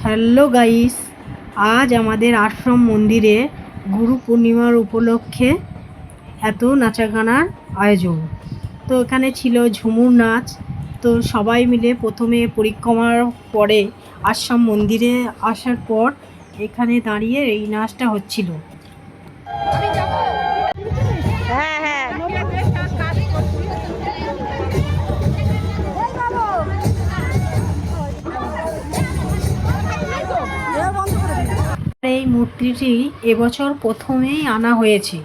Hello guys, আজ আমাদের আশ্রম মন্দিরে গুরু পূর্ণিমার উপলক্ষে এত নাচাগানার আয়োজন। তো এখানে ছিল ঝুমুর নাচ। তো সবাই মিলে প্রথমে পরিক্রমার পরে আশ্রম মন্দিরে আসার পর এখানে দাঁড়িয়ে এই নাচটা হচ্ছিল। হ্যাঁ হ্যাঁ এই মূর্তিটি এবছর প্রথমেই আনা হয়েছে।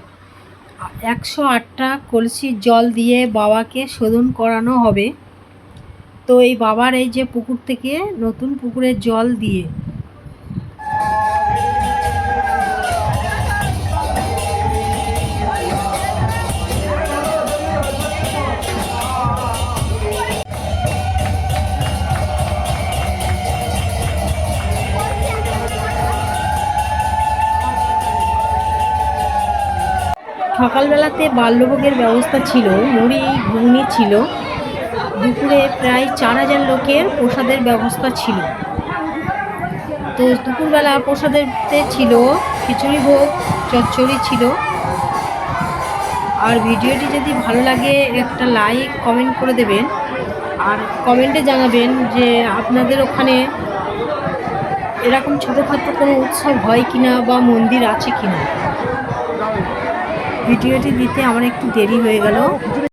108টা কলসির জল দিয়ে বাবাকে শোধন করানো হবে। তো এই বাবার এই যে পুকুর থেকে নতুন পুকুরের জল দিয়ে সকালবেলাতে বাল্যভোগের ব্যবস্থা ছিল, মুড়ি ঘুগনি ছিল। দুপুরে প্রায় 4000 লোকের প্রসাদের ব্যবস্থা ছিল। তো দুপুরবেলা প্রসাদেতে ছিল খিচুড়ি ভোগ, চচ্চড়ি ছিল। আর ভিডিওটি যদি ভালো লাগে একটা লাইক কমেন্ট করে দেবেন, আর কমেন্টে জানাবেন যে আপনাদের ওখানে এরকম ছোটোখাটো কোনো উৎসব হয় কিনা বা মন্দির আছে কিনা। ভিডিওটি দিতে আমার একটু দেরি হয়ে গেল।